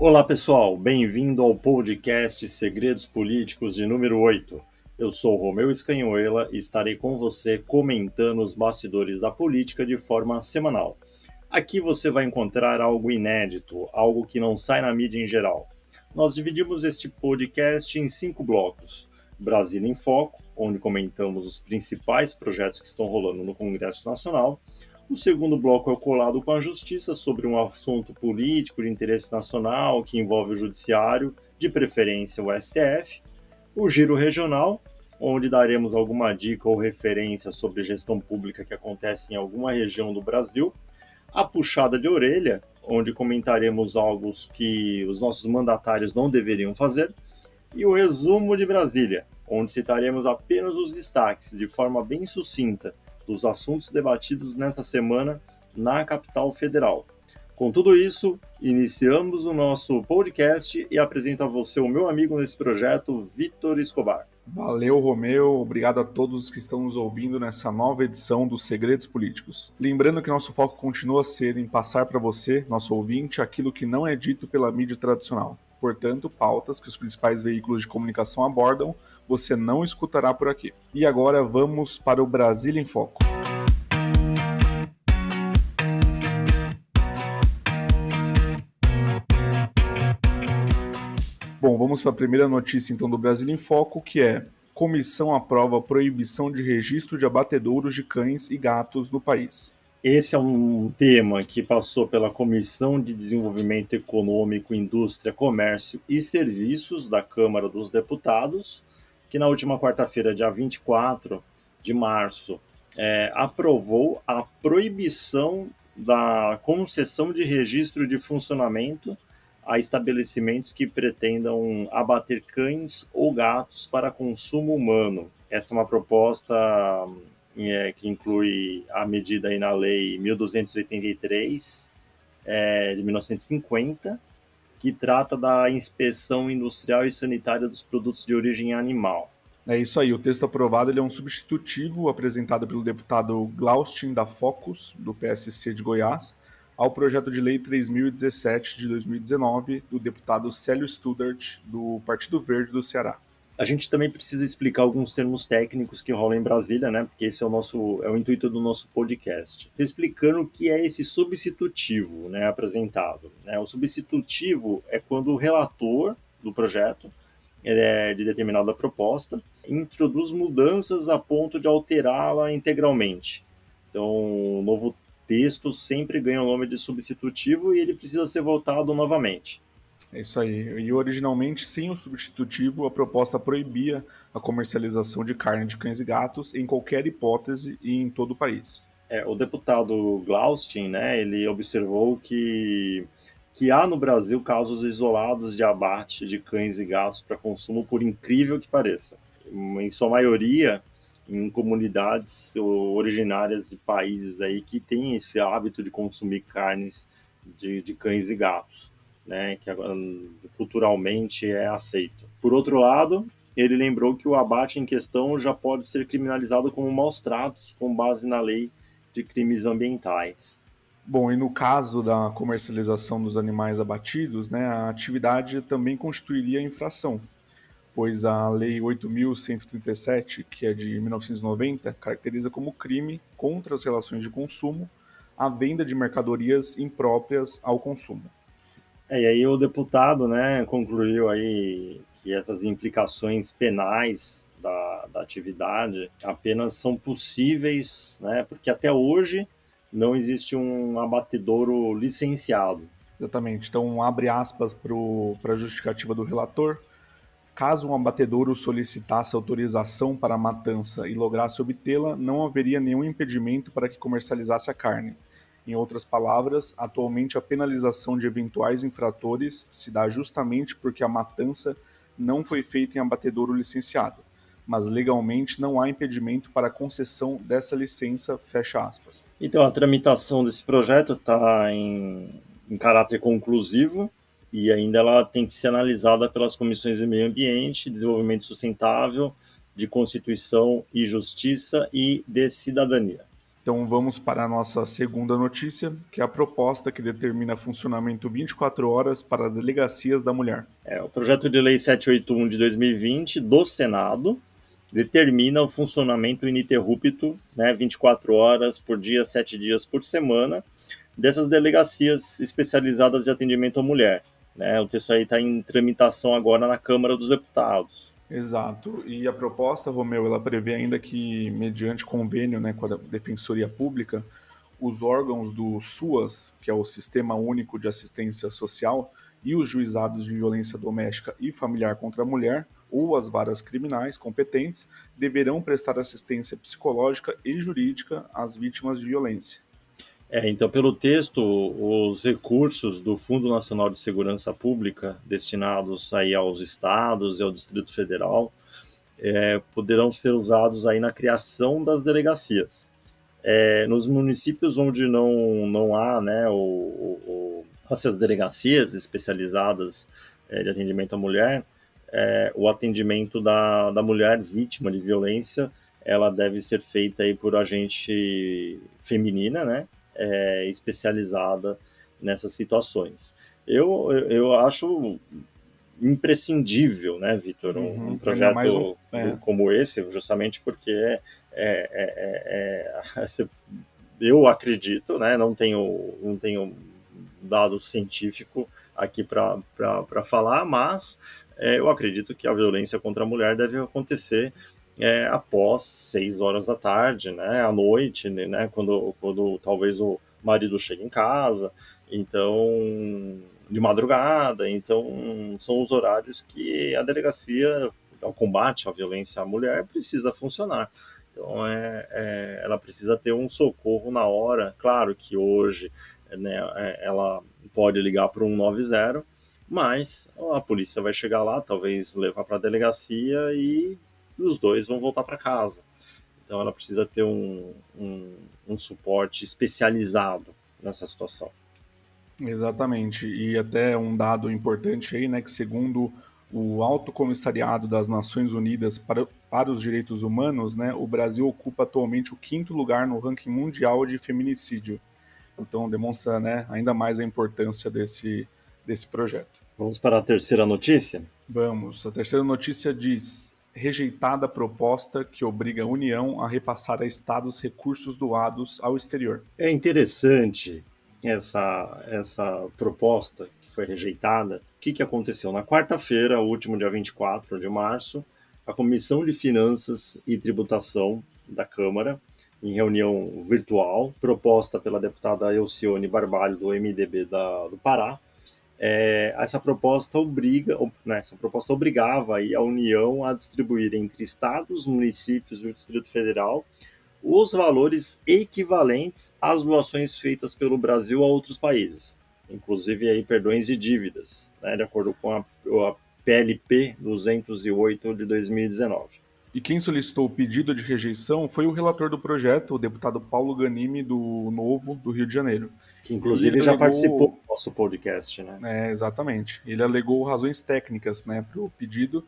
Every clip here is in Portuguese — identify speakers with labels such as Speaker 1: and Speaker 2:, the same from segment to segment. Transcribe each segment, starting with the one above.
Speaker 1: Olá pessoal, bem-vindo ao podcast Segredos Políticos de número 8. Eu sou Romeu Scanhoela e estarei com você comentando os bastidores da política de forma semanal. Aqui você vai encontrar algo inédito, algo que não sai na mídia em geral. Nós dividimos este podcast em 5 blocos. Brasília em Foco, onde comentamos os principais projetos que estão rolando no Congresso Nacional. O segundo bloco é o Colado com a Justiça, sobre um assunto político de interesse nacional que envolve o Judiciário, de preferência o STF. O Giro Regional, onde daremos alguma dica ou referência sobre gestão pública que acontece em alguma região do Brasil. A Puxada de Orelha, onde comentaremos algo que os nossos mandatários não deveriam fazer. E o Resumo de Brasília, onde citaremos apenas os destaques, de forma bem sucinta, dos assuntos debatidos nesta semana na capital federal. Com tudo isso, iniciamos o nosso podcast e apresento a você o meu amigo nesse projeto, Vitor Escobar.
Speaker 2: Valeu, Romeu. Obrigado a todos que estão nos ouvindo nessa nova edição dos Segredos Políticos. Lembrando que nosso foco continua a ser em passar para você, nosso ouvinte, aquilo que não é dito pela mídia tradicional. Portanto, pautas que os principais veículos de comunicação abordam, você não escutará por aqui. E agora vamos para o Brasília em Foco. Bom, vamos para a primeira notícia então do Brasília em Foco, que é: comissão aprova proibição de registro de abatedouros de cães e gatos no país.
Speaker 1: Esse é um tema que passou pela Comissão de Desenvolvimento Econômico, Indústria, Comércio e Serviços da Câmara dos Deputados, que na última quarta-feira, dia 24 de março, aprovou a proibição da concessão de registro de funcionamento a estabelecimentos que pretendam abater cães ou gatos para consumo humano. Essa é uma proposta que inclui a medida aí na Lei 1283, de 1950, que trata da inspeção industrial e sanitária dos produtos de origem animal.
Speaker 2: É isso aí, o texto aprovado ele é um substitutivo apresentado pelo deputado Glaustin da Focus, do PSC de Goiás, ao projeto de lei 3017 de 2019, do deputado Célio Studart, do Partido Verde do Ceará.
Speaker 1: A gente também precisa explicar alguns termos técnicos que rolam em Brasília, né? Porque esse é o intuito do nosso podcast. Explicando o que é esse substitutivo, né, apresentado. Né? O substitutivo é quando o relator do projeto de determinada proposta introduz mudanças a ponto de alterá-la integralmente. Então, o novo texto sempre ganha o nome de substitutivo e ele precisa ser votado novamente.
Speaker 2: É isso aí. E originalmente, sem o substitutivo, a proposta proibia a comercialização de carne de cães e gatos em qualquer hipótese e em todo o país.
Speaker 1: O deputado Glaustin, né, ele observou que há no Brasil casos isolados de abate de cães e gatos para consumo, por incrível que pareça. Em sua maioria, em comunidades originárias de países aí que têm esse hábito de consumir carnes de cães e gatos, né, que culturalmente é aceito. Por outro lado, ele lembrou que o abate em questão já pode ser criminalizado como maus tratos, com base na lei de crimes ambientais.
Speaker 2: Bom, e no caso da comercialização dos animais abatidos, né, a atividade também constituiria infração, pois a Lei 8.137, que é de 1990, caracteriza como crime contra as relações de consumo a venda de mercadorias impróprias ao consumo.
Speaker 1: E aí o deputado, né, concluiu aí que essas implicações penais da atividade apenas são possíveis, né, porque até hoje não existe um abatedouro licenciado.
Speaker 2: Exatamente. Então, abre aspas para a justificativa do relator. Caso um abatedouro solicitasse autorização para a matança e lograsse obtê-la, não haveria nenhum impedimento para que comercializasse a carne. Em outras palavras, atualmente a penalização de eventuais infratores se dá justamente porque a matança não foi feita em abatedouro licenciado, mas legalmente não há impedimento para a concessão dessa licença, fecha aspas.
Speaker 1: Então, a tramitação desse projeto está em caráter conclusivo e ainda ela tem que ser analisada pelas comissões de Meio Ambiente, Desenvolvimento Sustentável, de Constituição e Justiça e de Cidadania.
Speaker 2: Então vamos para a nossa segunda notícia, que é a proposta que determina funcionamento 24 horas para delegacias da mulher.
Speaker 1: O projeto de lei 781 de 2020 do Senado determina o funcionamento ininterrupto, né, 24 horas por dia, 7 dias por semana, dessas delegacias especializadas de atendimento à mulher. Né? O texto aí está em tramitação agora na Câmara dos Deputados.
Speaker 2: Exato. E a proposta, Romeu, ela prevê ainda que, mediante convênio, né, com a Defensoria Pública, os órgãos do SUAS, que é o Sistema Único de Assistência Social, e os juizados de violência doméstica e familiar contra a mulher, ou as varas criminais competentes, deverão prestar assistência psicológica e jurídica às vítimas de violência.
Speaker 1: Então, pelo texto, os recursos do Fundo Nacional de Segurança Pública destinados aí aos estados e ao Distrito Federal poderão ser usados aí na criação das delegacias. Nos municípios onde não há, né, essas delegacias especializadas de atendimento à mulher, o atendimento da mulher vítima de violência, ela deve ser feita aí por agente feminina, né, especializada nessas situações. Eu acho imprescindível, né, Vitor, um
Speaker 2: Ainda mais um.
Speaker 1: projeto como esse, justamente porque eu acredito, né, não tenho dado científico aqui para falar, mas eu acredito que a violência contra a mulher deve acontecer após 6 horas da tarde, né, à noite, né, quando talvez o marido chegue em casa, então de madrugada, então são os horários que a delegacia, ao combate à violência à mulher, precisa funcionar. Então ela precisa ter um socorro na hora. Claro que hoje, né, ela pode ligar para o 190, mas a polícia vai chegar lá, talvez levar para a delegacia e os dois vão voltar para casa. Então ela precisa ter um suporte especializado nessa situação.
Speaker 2: Exatamente. E até um dado importante aí, né, que segundo o Alto Comissariado das Nações Unidas para os Direitos Humanos, né, o Brasil ocupa atualmente o 5º lugar no ranking mundial de feminicídio. Então demonstra, né, ainda mais a importância desse projeto.
Speaker 1: Vamos para a terceira notícia?
Speaker 2: Vamos. A terceira notícia diz: rejeitada a proposta que obriga a União a repassar a estados recursos doados ao exterior.
Speaker 1: É interessante essa proposta que foi rejeitada. O que aconteceu? Na quarta-feira, o último dia 24 de março, a Comissão de Finanças e Tributação da Câmara, em reunião virtual, proposta pela deputada Elcione Barbalho, do MDB do Pará, essa proposta obrigava aí a União a distribuir entre estados, municípios e o Distrito Federal os valores equivalentes às doações feitas pelo Brasil a outros países, inclusive aí perdões de dívidas, né, de acordo com a PLP 208 de 2019.
Speaker 2: E quem solicitou o pedido de rejeição foi o relator do projeto, o deputado Paulo Ganimi, do Novo, do Rio de Janeiro.
Speaker 1: Que inclusive já participou do nosso podcast, né?
Speaker 2: Exatamente. Ele alegou razões técnicas, né, para o pedido,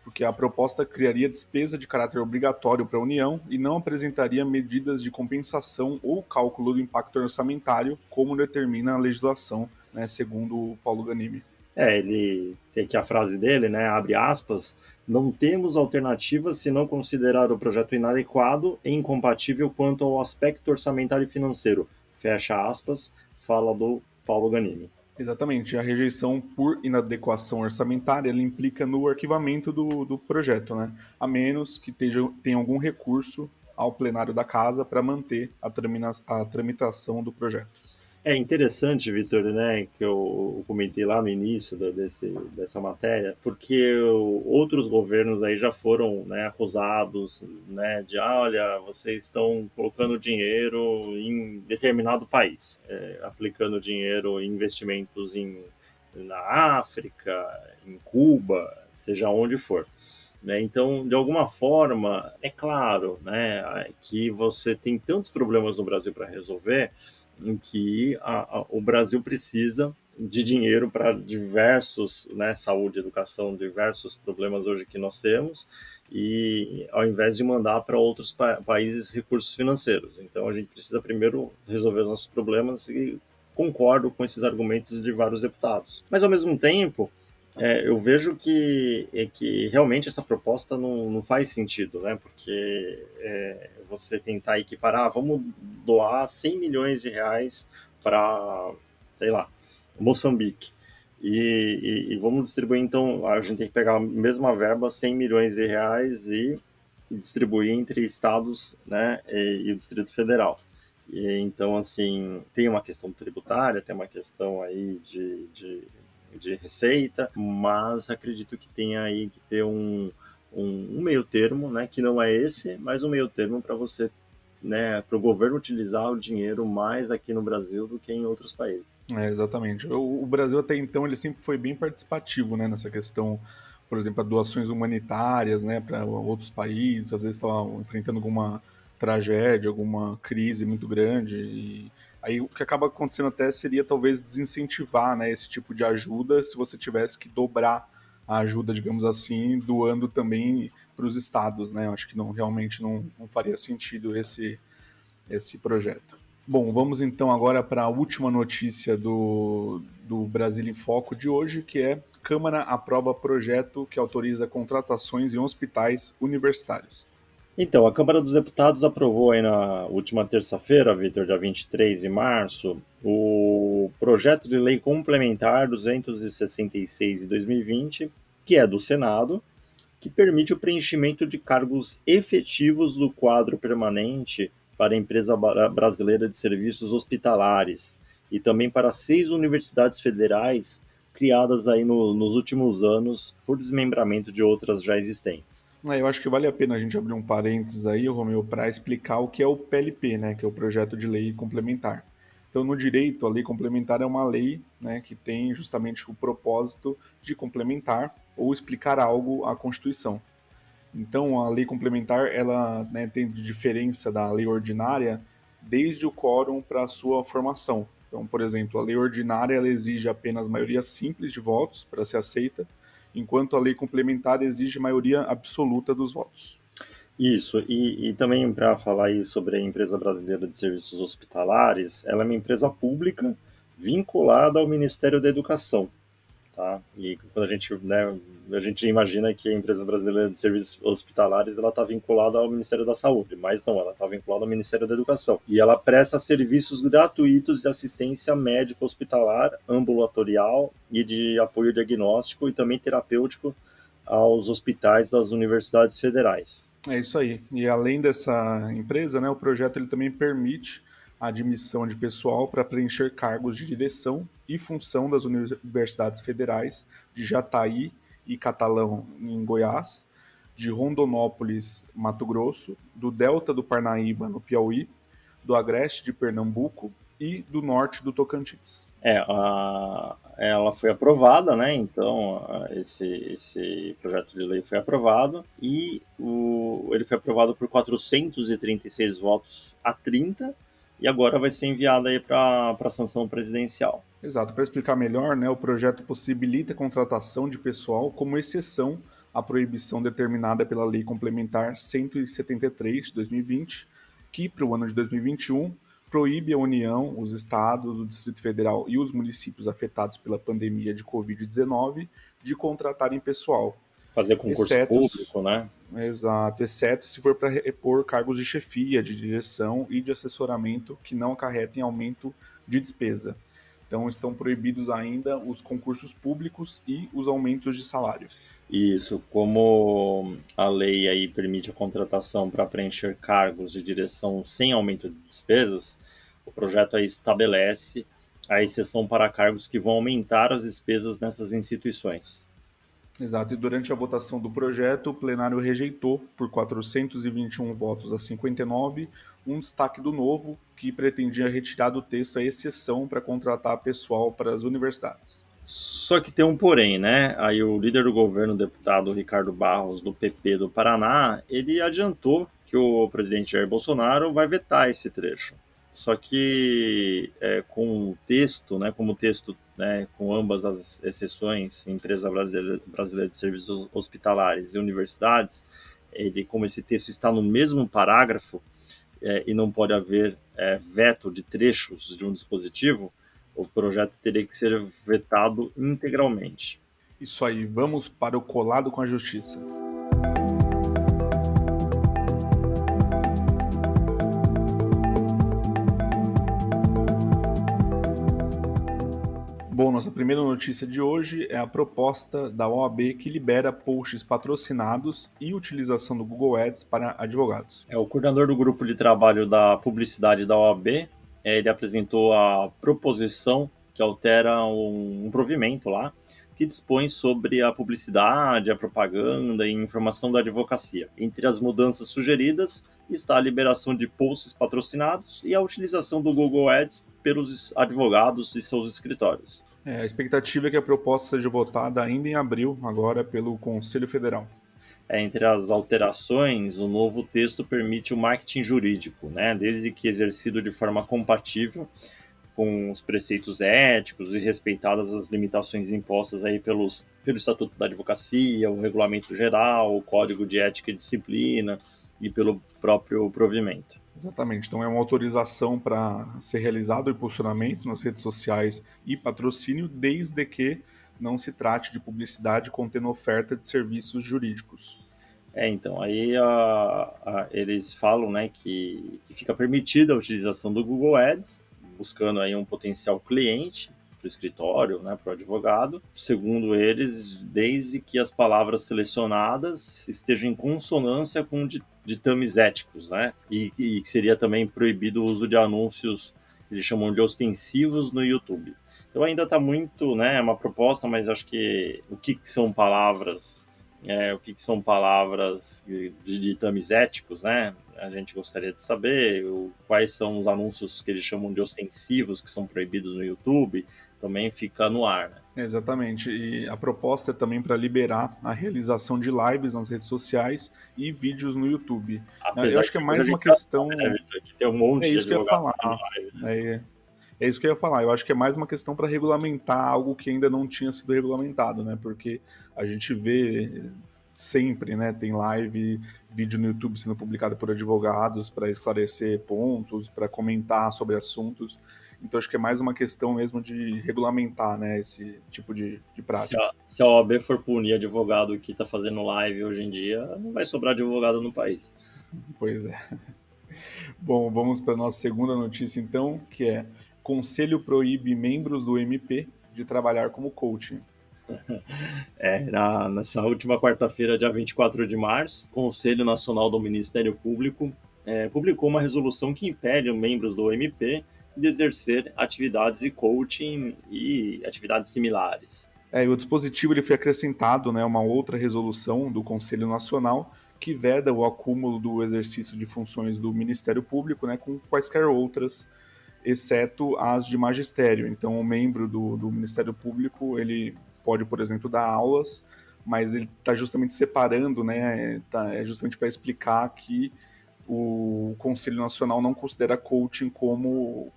Speaker 2: porque a proposta criaria despesa de caráter obrigatório para a União e não apresentaria medidas de compensação ou cálculo do impacto orçamentário, como determina a legislação, né, segundo o Paulo Ganimi.
Speaker 1: Ele tem aqui a frase dele, né, abre aspas, não temos alternativa se não considerar o projeto inadequado e incompatível quanto ao aspecto orçamentário e financeiro, fecha aspas, fala do Paulo Ganimi.
Speaker 2: Exatamente, a rejeição por inadequação orçamentária ela implica no arquivamento do projeto, né? A menos que tenha algum recurso ao plenário da casa para manter a tramitação do projeto.
Speaker 1: É interessante, Vitor, né, que eu comentei lá no início dessa matéria, porque outros governos aí já foram, né, acusados, né, de, olha, vocês estão colocando dinheiro em determinado país, aplicando dinheiro em investimentos na África, em Cuba, seja onde for. Né? Então, de alguma forma, é claro, né, que você tem tantos problemas no Brasil para resolver, em que o Brasil precisa de dinheiro para diversos, né, saúde, educação, diversos problemas hoje que nós temos, e ao invés de mandar para outros países recursos financeiros. Então a gente precisa primeiro resolver os nossos problemas e concordo com esses argumentos de vários deputados. Mas ao mesmo tempo, eu vejo que realmente essa proposta não faz sentido, né? Porque você tentar equiparar, vamos doar 100 milhões de reais para, sei lá, Moçambique. E vamos distribuir, então, a gente tem que pegar a mesma verba, 100 milhões de reais, e distribuir entre estados, né, e o Distrito Federal. E, então, assim, tem uma questão tributária, tem uma questão aí de receita, mas acredito que tenha aí que ter um meio termo, né, que não é esse, mas um meio termo para você, né, para o governo utilizar o dinheiro mais aqui no Brasil do que em outros países.
Speaker 2: Exatamente. O Brasil até então ele sempre foi bem participativo, né, nessa questão, por exemplo, doações humanitárias, né, para outros países, às vezes estavam enfrentando alguma tragédia, alguma crise muito grande e aí o que acaba acontecendo até seria talvez desincentivar, né, esse tipo de ajuda se você tivesse que dobrar a ajuda, digamos assim, doando também para os estados, né? Eu acho que realmente não faria sentido esse projeto. Bom, vamos então agora para a última notícia do Brasil em Foco de hoje, que é Câmara aprova projeto que autoriza contratações em hospitais universitários.
Speaker 1: Então, a Câmara dos Deputados aprovou aí na última terça-feira, Vitor, dia 23 de março, o projeto de lei complementar 266 de 2020, que é do Senado, que permite o preenchimento de cargos efetivos do quadro permanente para a empresa brasileira de serviços hospitalares e também para 6 universidades federais criadas aí nos últimos anos por desmembramento de outras já existentes.
Speaker 2: Eu acho que vale a pena a gente abrir um parênteses aí, Romeu, para explicar o que é o PLP, né, que é o Projeto de Lei Complementar. Então, no direito, a lei complementar é uma lei, né, que tem justamente o propósito de complementar ou explicar algo à Constituição. Então, a lei complementar, ela, né, tem diferença da lei ordinária desde o quórum para a sua formação. Então, por exemplo, a lei ordinária ela exige apenas maioria simples de votos para ser aceita, enquanto a lei complementar exige maioria absoluta dos votos.
Speaker 1: Isso, e também para falar aí sobre a Empresa Brasileira de Serviços Hospitalares, ela é uma empresa pública vinculada ao Ministério da Educação, tá? E quando a gente imagina que a Empresa Brasileira de Serviços Hospitalares ela está vinculada ao Ministério da Saúde, mas não, ela está vinculada ao Ministério da Educação. E ela presta serviços gratuitos de assistência médica hospitalar, ambulatorial e de apoio diagnóstico e também terapêutico aos hospitais das universidades federais.
Speaker 2: É isso aí. E além dessa empresa, né, o projeto ele também permite a admissão de pessoal para preencher cargos de direção e função das universidades federais de Jataí e Catalão, em Goiás, de Rondonópolis, Mato Grosso, do Delta do Parnaíba, no Piauí, do Agreste de Pernambuco e do Norte do Tocantins.
Speaker 1: Ela foi aprovada, né? Então, esse projeto de lei foi aprovado e ele foi aprovado por 436 votos a 30 e agora vai ser enviado aí para a sanção presidencial.
Speaker 2: Exato. Para explicar melhor, né, o projeto possibilita a contratação de pessoal como exceção à proibição determinada pela Lei Complementar 173 de 2020, que, para o ano de 2021, proíbe a União, os estados, o Distrito Federal e os municípios afetados pela pandemia de Covid-19 de contratarem pessoal,
Speaker 1: Fazer concurso
Speaker 2: exceto,
Speaker 1: público, né?
Speaker 2: exato, exceto se for para repor cargos de chefia, de direção e de assessoramento que não acarretem aumento de despesa. Então estão proibidos ainda os concursos públicos e os aumentos de salário.
Speaker 1: Isso, como a lei aí permite a contratação para preencher cargos de direção sem aumento de despesas, o projeto aí estabelece a exceção para cargos que vão aumentar as despesas nessas instituições.
Speaker 2: Exato, e durante a votação do projeto, o plenário rejeitou, por 421 votos a 59, um destaque do Novo, que pretendia retirar do texto a exceção para contratar pessoal para as universidades.
Speaker 1: Só que tem um porém, né? Aí o líder do governo, o deputado Ricardo Barros, do PP do Paraná, ele adiantou que o presidente Jair Bolsonaro vai vetar esse trecho. Só que com o texto, né, como o texto, né, com ambas as exceções, Empresa Brasileira de Serviços Hospitalares e universidades, como esse texto está no mesmo parágrafo, e não pode haver veto de trechos de um dispositivo, o projeto teria que ser vetado integralmente.
Speaker 2: Isso aí, vamos para o colado com a justiça. Bom, nossa primeira notícia de hoje é a proposta da OAB que libera posts patrocinados e utilização do Google Ads para advogados.
Speaker 1: O coordenador do grupo de trabalho da publicidade da OAB, ele apresentou a proposição que altera um provimento lá, que dispõe sobre a publicidade, a propaganda e informação da advocacia. Entre as mudanças sugeridas está a liberação de posts patrocinados e a utilização do Google Ads pelos advogados e seus escritórios.
Speaker 2: A expectativa é que a proposta seja votada ainda em abril, agora pelo Conselho Federal.
Speaker 1: Entre as alterações, o novo texto permite o marketing jurídico, né, desde que exercido de forma compatível com os preceitos éticos e respeitadas as limitações impostas aí pelo Estatuto da Advocacia, o Regulamento Geral, o Código de Ética e Disciplina e pelo próprio provimento.
Speaker 2: Exatamente, então é uma autorização para ser realizado o impulsionamento nas redes sociais e patrocínio, desde que não se trate de publicidade contendo oferta de serviços jurídicos.
Speaker 1: Então, aí eles falam, né, que fica permitida a utilização do Google Ads, buscando aí um potencial cliente para o escritório, né, para o advogado, segundo eles, desde que as palavras selecionadas estejam em consonância com ditames éticos, né, e que seria também proibido o uso de anúncios, eles chamam de ostensivos no YouTube. Então ainda está muito, né, é uma proposta, mas acho que o que são palavras, são palavras de ditames éticos, né? A gente gostaria de saber quais são os anúncios que eles chamam de ostensivos, que são proibidos no YouTube, também fica no ar, né?
Speaker 2: Exatamente, e a proposta é também para liberar a realização de lives nas redes sociais e vídeos no YouTube. Eu acho que é mais uma questão...
Speaker 1: Que tem um monte
Speaker 2: é isso
Speaker 1: de
Speaker 2: que eu ia falar.
Speaker 1: live, né?
Speaker 2: É isso que eu ia falar. Eu acho que é mais uma questão para regulamentar algo que ainda não tinha sido regulamentado, né? Porque a gente vê sempre, né? Tem live, vídeo no YouTube sendo publicado por advogados para esclarecer pontos, para comentar sobre assuntos. Então acho que é mais uma questão mesmo de regulamentar, né? Esse tipo de prática.
Speaker 1: Se a OAB for punir advogado que está fazendo live hoje em dia, não vai sobrar advogado no país.
Speaker 2: Pois é. Bom, vamos para a nossa segunda notícia então, que é: Conselho proíbe membros do MP de trabalhar como coaching.
Speaker 1: Nessa última quarta-feira, dia 24 de março, o Conselho Nacional do Ministério Público publicou uma resolução que impede os membros do MP de exercer atividades de coaching e atividades similares.
Speaker 2: E o dispositivo ele foi acrescentado, né, uma outra resolução do Conselho Nacional que veda o acúmulo do exercício de funções do Ministério Público, né, com quaisquer outras, exceto as de magistério. Então, o membro do Ministério Público, ele pode, por exemplo, dar aulas, mas ele está justamente separando, né, é justamente para explicar que o Conselho Nacional não considera coaching como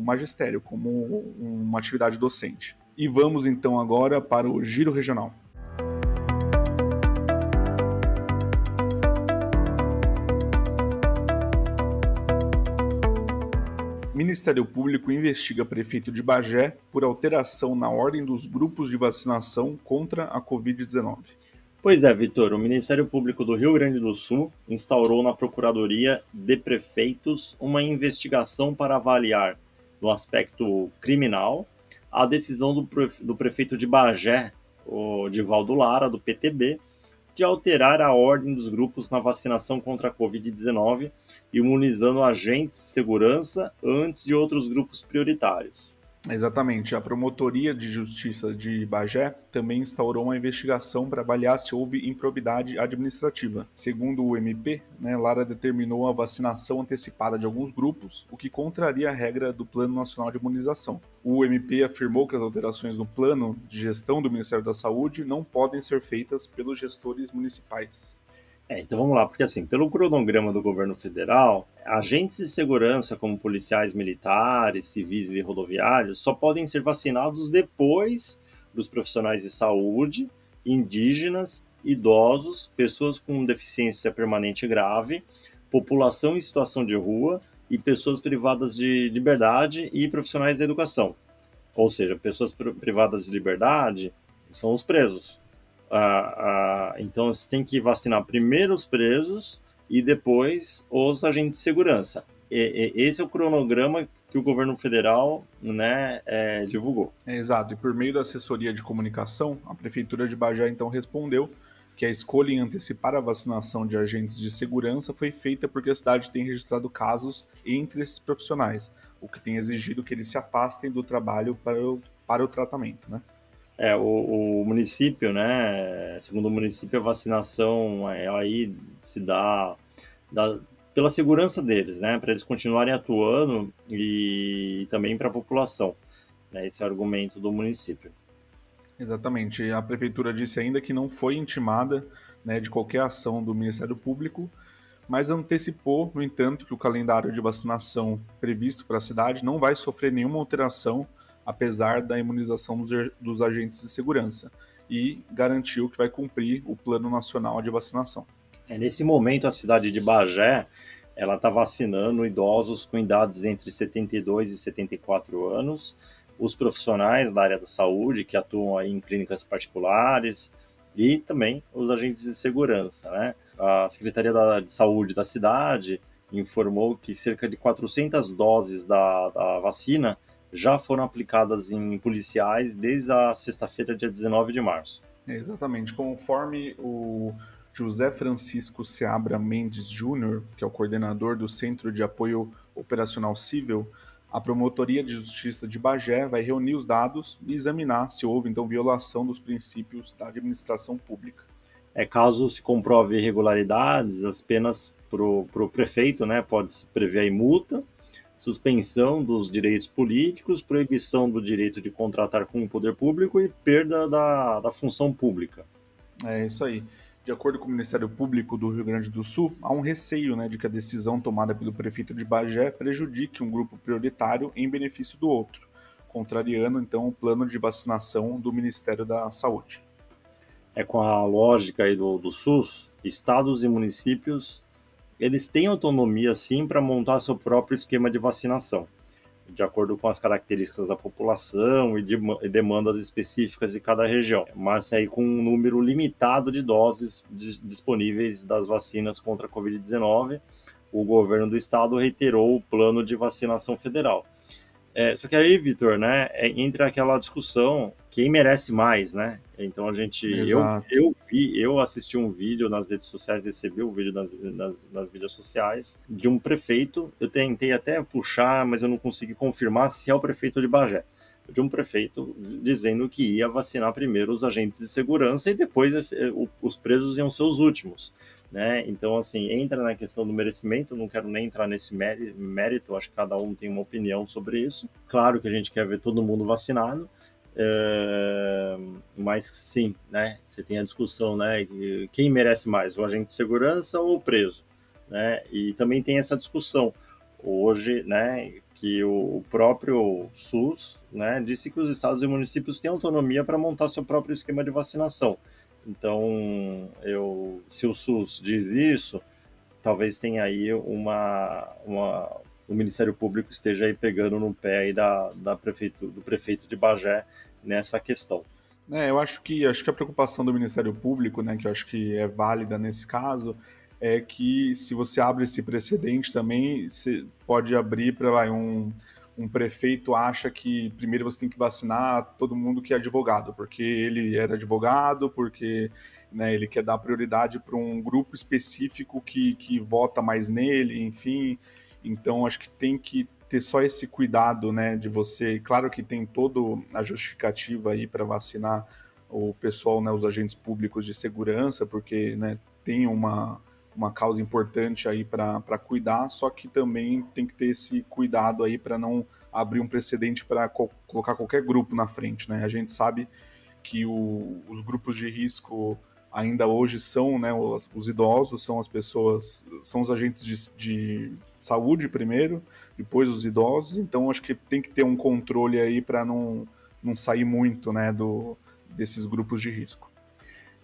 Speaker 2: magistério, como uma atividade docente. E vamos então agora para o Giro Regional. Ministério Público investiga prefeito de Bagé por alteração na ordem dos grupos de vacinação contra a Covid-19.
Speaker 1: Pois é, Vitor, o Ministério Público do Rio Grande do Sul instaurou na Procuradoria de Prefeitos uma investigação para avaliar, no aspecto criminal, a decisão do prefeito de Bagé, o Divaldo Lara, do PTB, de alterar a ordem dos grupos na vacinação contra a Covid-19, imunizando agentes de segurança antes de outros grupos prioritários.
Speaker 2: Exatamente. A Promotoria de Justiça de Bagé também instaurou uma investigação para avaliar se houve improbidade administrativa. Segundo o MP, Lara determinou a vacinação antecipada de alguns grupos, o que contraria a regra do Plano Nacional de Imunização. O MP afirmou que as alterações no plano de gestão do Ministério da Saúde não podem ser feitas pelos gestores municipais.
Speaker 1: Então vamos lá, porque assim, pelo cronograma do governo federal, agentes de segurança como policiais militares, civis e rodoviários só podem ser vacinados depois dos profissionais de saúde, indígenas idosos, pessoas com deficiência permanente grave, população em situação de rua e pessoas privadas de liberdade e profissionais da educação. Ou seja, pessoas privadas de liberdade são os presos. Então, você tem que vacinar primeiro os presos e depois os agentes de segurança. Esse é o cronograma que o governo federal, né, divulgou.
Speaker 2: Exato, e por meio da assessoria de comunicação, a Prefeitura de Bagé então respondeu que a escolha em antecipar a vacinação de agentes de segurança foi feita porque a cidade tem registrado casos entre esses profissionais, o que tem exigido que eles se afastem do trabalho para o tratamento, né?
Speaker 1: O município, né, segundo o município, a vacinação aí se dá pela segurança deles, né, para eles continuarem atuando e também para a população, né, esse é o argumento do município.
Speaker 2: Exatamente. A prefeitura disse ainda que não foi intimada, né, de qualquer ação do Ministério Público, mas antecipou, no entanto, que o calendário de vacinação previsto para a cidade não vai sofrer nenhuma alteração, apesar da imunização dos agentes de segurança, e garantiu que vai cumprir o Plano Nacional de Vacinação.
Speaker 1: Nesse momento, a cidade de Bagé, ela está vacinando idosos com idades entre 72 e 74 anos, os profissionais da área da saúde que atuam aí em clínicas particulares e também os agentes de segurança, né? A Secretaria de Saúde da cidade informou que cerca de 400 doses da vacina já foram aplicadas em policiais desde a sexta-feira, dia 19 de março.
Speaker 2: Exatamente. Conforme o José Francisco Seabra Mendes Júnior, que é o coordenador do Centro de Apoio Operacional Civil, a Promotoria de Justiça de Bagé vai reunir os dados e examinar se houve, então, violação dos princípios da administração pública.
Speaker 1: Caso se comprove irregularidades, as penas para o prefeito, né, pode-se prever aí multa, suspensão dos direitos políticos, proibição do direito de contratar com o poder público e perda da função pública.
Speaker 2: É isso aí. De acordo com o Ministério Público do Rio Grande do Sul, há um receio, né, de que a decisão tomada pelo prefeito de Bagé prejudique um grupo prioritário em benefício do outro, contrariando então o plano de vacinação do Ministério da Saúde.
Speaker 1: Com a lógica aí do SUS, estados e municípios, eles têm autonomia sim para montar seu próprio esquema de vacinação, de acordo com as características da população e demandas específicas de cada região, mas aí com um número limitado de doses disponíveis das vacinas contra a Covid-19, o governo do estado reiterou o plano de vacinação federal. Só que aí, Vitor, né, entra aquela discussão, quem merece mais, né? Então eu assisti um vídeo nas redes sociais, recebi um vídeo nas mídias sociais de um prefeito, eu tentei até puxar, mas eu não consegui confirmar se é o prefeito de Bagé, de um prefeito dizendo que ia vacinar primeiro os agentes de segurança e depois os presos iam ser os últimos. Né? Então, assim, entra na questão do merecimento, não quero nem entrar nesse mérito, acho que cada um tem uma opinião sobre isso. Claro que a gente quer ver todo mundo vacinado, mas sim, né? Você tem a discussão, né? Quem merece mais, o agente de segurança ou o preso? Né? E também tem essa discussão hoje, né? Que o próprio SUS, né, disse que os estados e municípios têm autonomia para montar seu próprio esquema de vacinação. Então, se o SUS diz isso, talvez tenha aí o Ministério Público esteja aí pegando no pé aí do prefeito de Bagé nessa questão.
Speaker 2: Eu acho que a preocupação do Ministério Público, né, que eu acho que é válida nesse caso, é que se você abre esse precedente também, você pode abrir para um prefeito acha que primeiro você tem que vacinar todo mundo que é advogado, porque ele era advogado, porque, né, ele quer dar prioridade para um grupo específico que vota mais nele, enfim. Então, acho que tem que ter só esse cuidado, né, de você. Claro que tem toda a justificativa aí para vacinar o pessoal, né, os agentes públicos de segurança, porque, né, tem uma causa importante aí para cuidar, só que também tem que ter esse cuidado aí para não abrir um precedente para colocar qualquer grupo na frente, né? A gente sabe que os grupos de risco ainda hoje são, né, os idosos, são as pessoas, são os agentes de saúde primeiro, depois os idosos, então acho que tem que ter um controle aí para não sair muito, né, desses grupos de risco.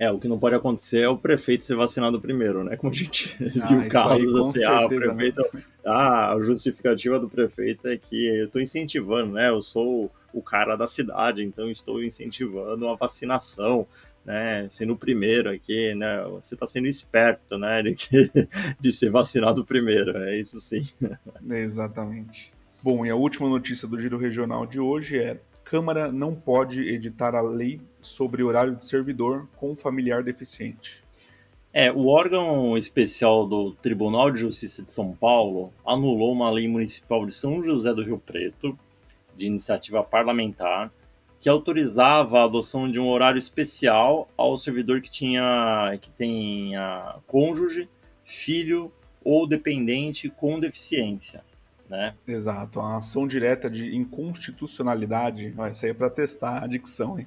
Speaker 1: O que não pode acontecer é o prefeito ser vacinado primeiro, né? Como a gente viu
Speaker 2: Ah, isso aí
Speaker 1: casos
Speaker 2: com
Speaker 1: assim, o
Speaker 2: certeza não.
Speaker 1: prefeito. A justificativa do prefeito é que eu estou incentivando, né? Eu sou o cara da cidade, então estou incentivando a vacinação, né? Sendo o primeiro aqui, né? Você está sendo esperto, né? De ser vacinado primeiro, é isso sim.
Speaker 2: Exatamente. Bom, e a última notícia do Giro Regional de hoje é: Câmara não pode editar a lei sobre horário de servidor com familiar deficiente.
Speaker 1: O órgão especial do Tribunal de Justiça de São Paulo anulou uma lei municipal de São José do Rio Preto, de iniciativa parlamentar, que autorizava a adoção de um horário especial ao servidor que tenha cônjuge, filho ou dependente com deficiência, né?
Speaker 2: Exato, a ação direta de inconstitucionalidade, ó, essa aí é para testar a dicção, hein?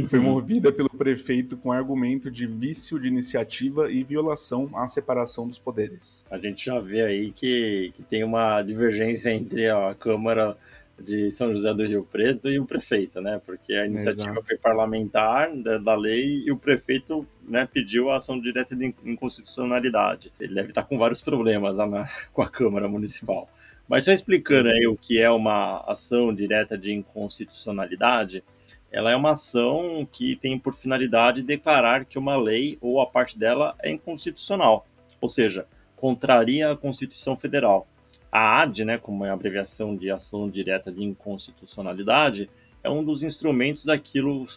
Speaker 2: Foi movida pelo prefeito com argumento de vício de iniciativa e violação à separação dos poderes.
Speaker 1: A gente já vê aí que tem uma divergência entre a Câmara de São José do Rio Preto e o prefeito, né? Porque a iniciativa
Speaker 2: Exato.
Speaker 1: foi parlamentar da lei e o prefeito, né, pediu a ação direta de inconstitucionalidade. Ele deve estar com vários problemas lá com a Câmara Municipal. Mas só explicando aí o que é uma ação direta de inconstitucionalidade, ela é uma ação que tem por finalidade declarar que uma lei ou a parte dela é inconstitucional, ou seja, contraria a Constituição Federal. A AD, né, como é a abreviação de Ação Direta de Inconstitucionalidade, é um dos instrumentos daquilo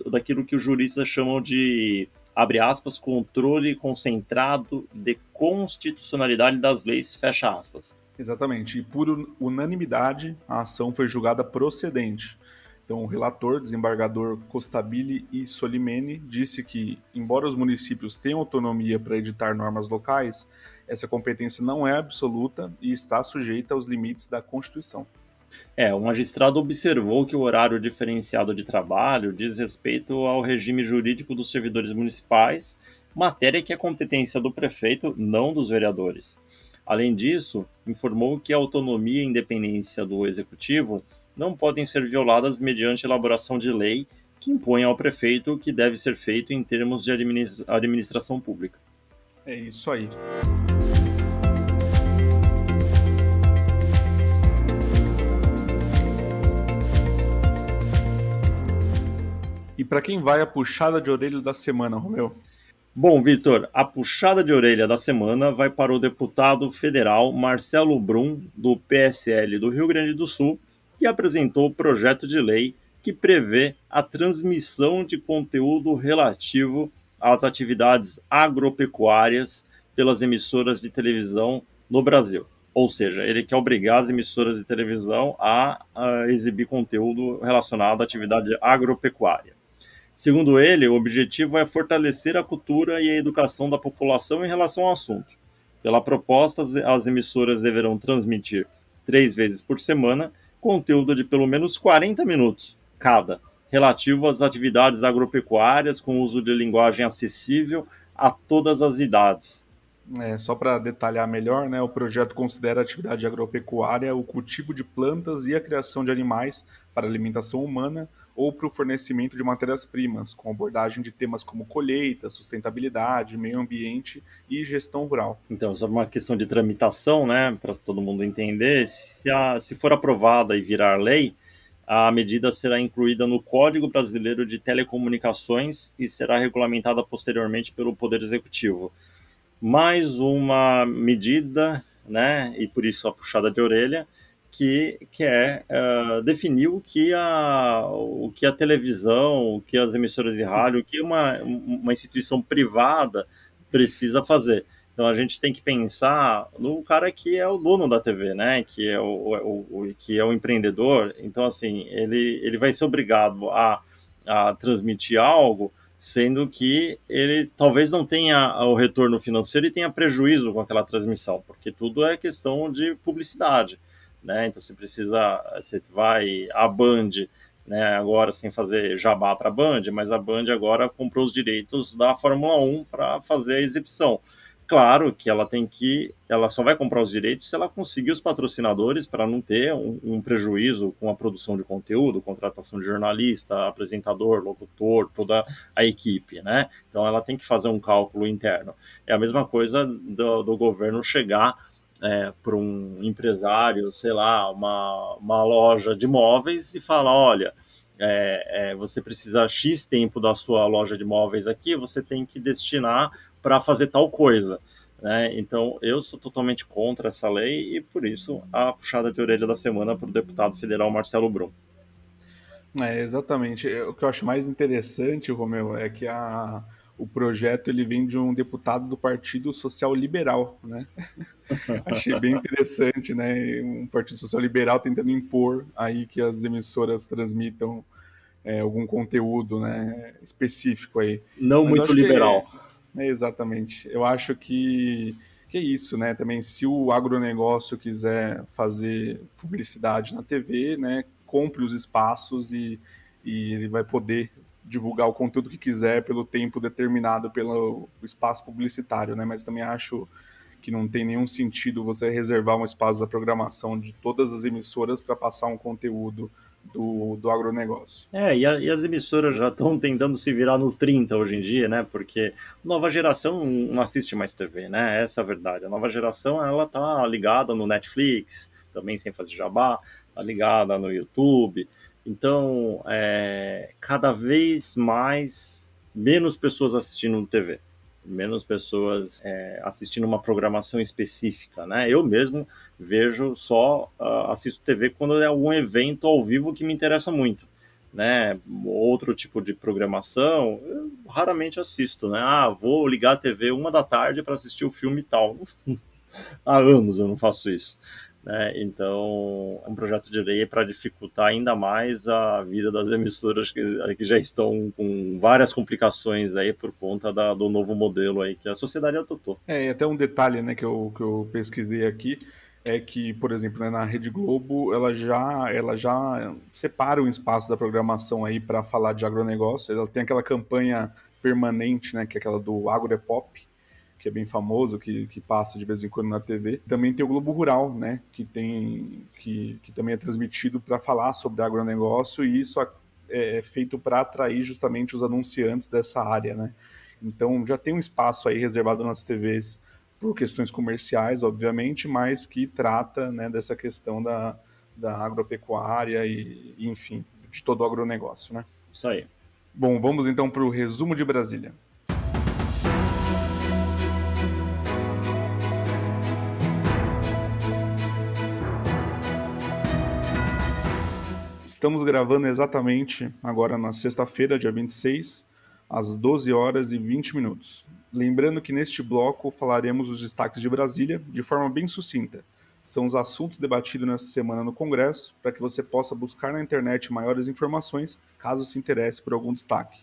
Speaker 1: que os juristas chamam de, abre aspas, controle concentrado de constitucionalidade das leis, fecha aspas.
Speaker 2: Exatamente. E por unanimidade, a ação foi julgada procedente. Então, o relator, desembargador Costabile e Solimene, disse que, embora os municípios tenham autonomia para editar normas locais, essa competência não é absoluta e está sujeita aos limites da Constituição.
Speaker 1: O magistrado observou que o horário diferenciado de trabalho diz respeito ao regime jurídico dos servidores municipais, matéria que é competência do prefeito, não dos vereadores. Além disso, informou que a autonomia e independência do executivo não podem ser violadas mediante elaboração de lei que impõe ao prefeito o que deve ser feito em termos de administração pública.
Speaker 2: É isso aí. E para quem vai a puxada de orelha da semana, Romeu?
Speaker 1: Bom, Vitor, a puxada de orelha da semana vai para o deputado federal Marcelo Brum, do PSL do Rio Grande do Sul, que apresentou o projeto de lei que prevê a transmissão de conteúdo relativo às atividades agropecuárias pelas emissoras de televisão no Brasil. Ou seja, ele quer obrigar as emissoras de televisão a exibir conteúdo relacionado à atividade agropecuária. Segundo ele, o objetivo é fortalecer a cultura e a educação da população em relação ao assunto. Pela proposta, as emissoras deverão transmitir 3 vezes por semana conteúdo de pelo menos 40 minutos cada, relativo às atividades agropecuárias com uso de linguagem acessível a todas as idades.
Speaker 2: Só para detalhar melhor, né, o projeto considera a atividade agropecuária o cultivo de plantas e a criação de animais para alimentação humana ou para o fornecimento de matérias-primas, com abordagem de temas como colheita, sustentabilidade, meio ambiente e gestão rural.
Speaker 1: Então, sobre uma questão de tramitação, né, para todo mundo entender, se for aprovada e virar lei, a medida será incluída no Código Brasileiro de Telecomunicações e será regulamentada posteriormente pelo Poder Executivo. Mais uma medida, né, e por isso a puxada de orelha, que é definir o que a televisão, o que as emissoras de rádio, o que uma instituição privada precisa fazer. Então a gente tem que pensar no cara que é o dono da TV, né? Que é que é o empreendedor. Então assim ele vai ser obrigado a transmitir algo, sendo que ele talvez não tenha o retorno financeiro e tenha prejuízo com aquela transmissão, porque tudo é questão de publicidade, né? Então você vai a Band, né, agora sem fazer jabá para a Band, mas a Band agora comprou os direitos da Fórmula 1 para fazer a exibição. Claro que ela só vai comprar os direitos se ela conseguir os patrocinadores para não ter um prejuízo com a produção de conteúdo, contratação de jornalista, apresentador, locutor, toda a equipe, né? Então ela tem que fazer um cálculo interno. É a mesma coisa do governo chegar para um empresário, sei lá, uma loja de móveis e falar, olha, você precisa X tempo da sua loja de móveis aqui, você tem que destinar para fazer tal coisa. Né? Então, eu sou totalmente contra essa lei e, por isso, a puxada de orelha da semana para o deputado federal Marcelo Brum.
Speaker 2: Exatamente. O que eu acho mais interessante, Romeu, é que o projeto ele vem de um deputado do Partido Social Liberal, né? Achei bem interessante, né? Um Partido Social Liberal tentando impor aí que as emissoras transmitam algum conteúdo, né, específico aí.
Speaker 1: Não
Speaker 2: Mas eu
Speaker 1: muito
Speaker 2: acho que
Speaker 1: liberal.
Speaker 2: exatamente. Eu acho que é isso, né? Também se o agronegócio quiser fazer publicidade na TV, né, compre os espaços e ele vai poder divulgar o conteúdo que quiser pelo tempo determinado pelo espaço publicitário, né? Mas também acho que não tem nenhum sentido você reservar um espaço da programação de todas as emissoras para passar um conteúdo do agronegócio.
Speaker 1: E as emissoras já estão tentando se virar no 30 hoje em dia, né? Porque nova geração não assiste mais TV, né? Essa é a verdade. A nova geração, ela tá ligada no Netflix, também sem fazer jabá, tá ligada no YouTube. Então, cada vez mais, menos pessoas assistindo TV. Menos pessoas assistindo uma programação específica, né? Eu mesmo vejo só, assisto TV quando é algum evento ao vivo que me interessa muito, né? Outro tipo de programação, eu raramente assisto, né? Ah, vou ligar a TV 1 da tarde para assistir o filme e tal. Há anos eu não faço isso. Né? Então, é um projeto de lei para dificultar ainda mais a vida das emissoras que já estão com várias complicações aí por conta do novo modelo aí que a sociedade adotou.
Speaker 2: E até um detalhe, né, que eu pesquisei aqui é que, por exemplo, né, na Rede Globo, ela já separa um espaço da programação aí para falar de agronegócio. Ela tem aquela campanha permanente, né, que é aquela do Agro é Pop, que é bem famoso, que passa de vez em quando na TV. Também tem o Globo Rural, né, que também é transmitido para falar sobre agronegócio, e isso é feito para atrair justamente os anunciantes dessa área, né? Então já tem um espaço aí reservado nas TVs por questões comerciais, obviamente, mas que trata, né, dessa questão da agropecuária e, enfim, de todo o agronegócio, né?
Speaker 1: Isso aí.
Speaker 2: Bom, vamos então para o resumo de Brasília. Estamos gravando exatamente agora na sexta-feira, dia 26, às 12 horas e 20 minutos. Lembrando que neste bloco falaremos os destaques de Brasília de forma bem sucinta. São os assuntos debatidos nessa semana no Congresso, para que você possa buscar na internet maiores informações, caso se interesse por algum destaque.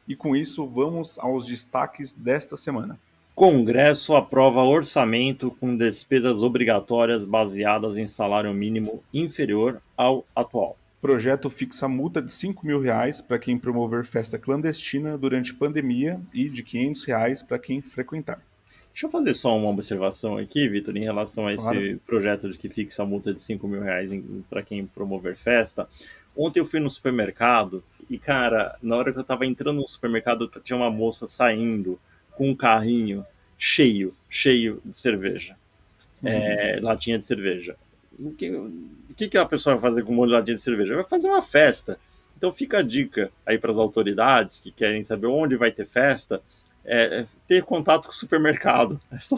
Speaker 2: E com isso, vamos aos destaques desta semana.
Speaker 1: Congresso aprova orçamento com despesas obrigatórias baseadas em salário mínimo inferior ao atual.
Speaker 2: Projeto fixa multa de R$ 5.000 para quem promover festa clandestina durante pandemia e de R$ 500 para quem frequentar.
Speaker 1: Deixa eu fazer só uma observação aqui, Vitor, em relação a
Speaker 2: Claro.
Speaker 1: esse projeto de que fixa a multa de R$ 5.000 para quem promover festa. Ontem eu fui no supermercado e, cara, na hora que eu tava entrando no supermercado, tinha uma moça saindo com um carrinho cheio de cerveja, latinha de cerveja. O que a pessoa vai fazer com um monte de latinha de cerveja? Vai fazer uma festa. Então fica a dica aí para as autoridades que querem saber onde vai ter festa, ter contato com o supermercado. É só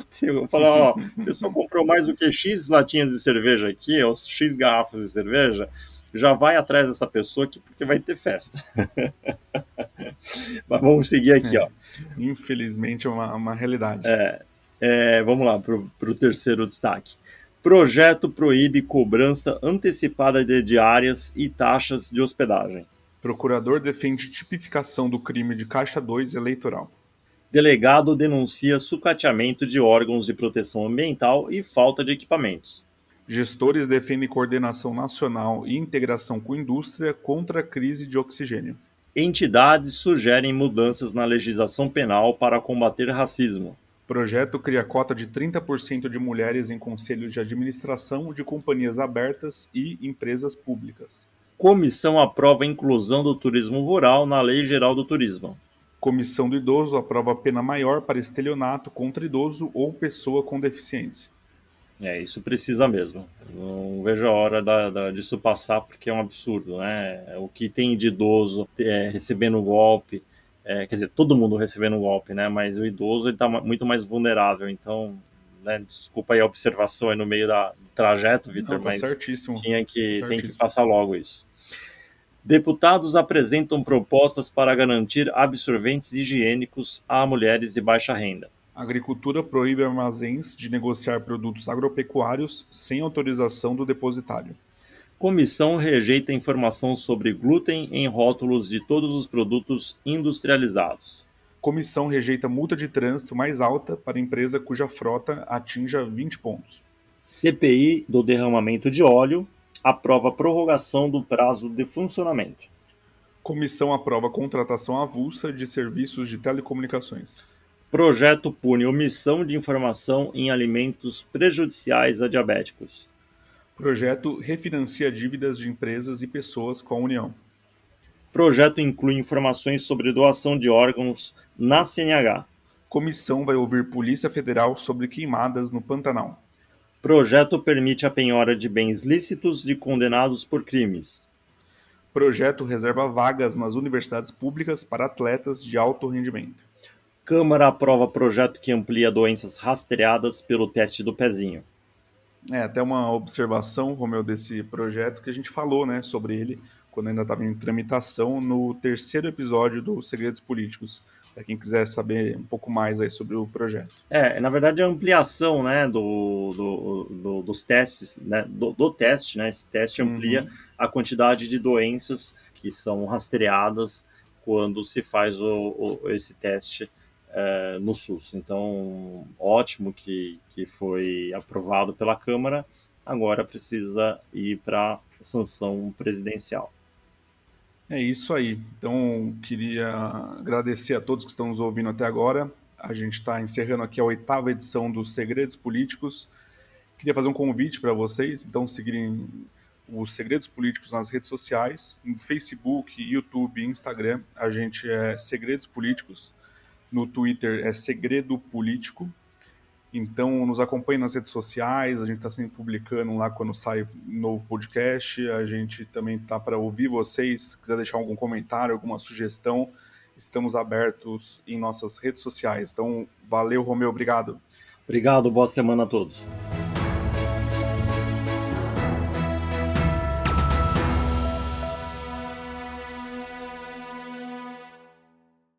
Speaker 1: falar, ó, a pessoa comprou mais do que X latinhas de cerveja aqui, ou X garrafas de cerveja, já vai atrás dessa pessoa aqui porque vai ter festa. Mas vamos seguir aqui, ó.
Speaker 2: Infelizmente é uma realidade.
Speaker 1: Vamos lá para o terceiro destaque. Projeto proíbe cobrança antecipada de diárias e taxas de hospedagem.
Speaker 2: Procurador defende tipificação do crime de Caixa 2 eleitoral.
Speaker 1: Delegado denuncia sucateamento de órgãos de proteção ambiental e falta de equipamentos.
Speaker 2: Gestores defendem coordenação nacional e integração com indústria contra a crise de oxigênio.
Speaker 1: Entidades sugerem mudanças na legislação penal para combater racismo.
Speaker 2: Projeto cria cota de 30% de mulheres em conselhos de administração de companhias abertas e empresas públicas.
Speaker 1: Comissão aprova a inclusão do turismo rural na Lei Geral do Turismo.
Speaker 2: Comissão do Idoso aprova pena maior para estelionato contra idoso ou pessoa com deficiência.
Speaker 1: Isso precisa mesmo. Não vejo a hora disso passar, porque é um absurdo, né? O que tem de idoso recebendo golpe, quer dizer, todo mundo recebendo golpe, né? Mas o idoso está muito mais vulnerável. Então, né, desculpa aí a observação aí no meio do trajeto, Vitor,
Speaker 2: Não, tá
Speaker 1: mas
Speaker 2: certíssimo.
Speaker 1: tem que
Speaker 2: Certíssimo.
Speaker 1: passar logo isso. Deputados apresentam propostas para garantir absorventes higiênicos a mulheres de baixa renda.
Speaker 2: A agricultura proíbe armazéns de negociar produtos agropecuários sem autorização do depositário.
Speaker 1: Comissão rejeita informação sobre glúten em rótulos de todos os produtos industrializados.
Speaker 2: Comissão rejeita multa de trânsito mais alta para empresa cuja frota atinja 20 pontos.
Speaker 1: CPI do derramamento de óleo aprova prorrogação do prazo de funcionamento.
Speaker 2: Comissão aprova contratação avulsa de serviços de telecomunicações.
Speaker 1: Projeto pune omissão de informação em alimentos prejudiciais a diabéticos.
Speaker 2: Projeto refinancia dívidas de empresas e pessoas com a União.
Speaker 1: Projeto inclui informações sobre doação de órgãos na CNH.
Speaker 2: Comissão vai ouvir Polícia Federal sobre queimadas no Pantanal.
Speaker 1: Projeto permite a penhora de bens lícitos de condenados por crimes.
Speaker 2: Projeto reserva vagas nas universidades públicas para atletas de alto rendimento.
Speaker 1: Câmara aprova projeto que amplia doenças rastreadas pelo teste do pezinho.
Speaker 2: Até uma observação, Romeu, desse projeto que a gente falou, né, sobre ele quando ainda estava em tramitação no terceiro episódio do Segredos Políticos, para quem quiser saber um pouco mais aí sobre o projeto.
Speaker 1: Na verdade, a ampliação, né, dos testes, né, do teste, né, esse teste amplia a quantidade de doenças que são rastreadas quando se faz esse teste no SUS. Então, ótimo que foi aprovado pela Câmara, agora precisa ir para sanção presidencial.
Speaker 2: É isso aí. Então, queria agradecer a todos que estão nos ouvindo até agora. A gente está encerrando aqui a 8ª edição dos Segredos Políticos. Queria fazer um convite para vocês, então, seguirem os Segredos Políticos nas redes sociais, no Facebook, YouTube e Instagram. A gente é Segredos Políticos. No Twitter é Segredo Político. Então, nos acompanhe nas redes sociais, a gente está sempre publicando lá quando sai novo podcast, a gente também está para ouvir vocês, se quiser deixar algum comentário, alguma sugestão, estamos abertos em nossas redes sociais. Então, valeu, Romeu, obrigado.
Speaker 1: Obrigado, boa semana a todos.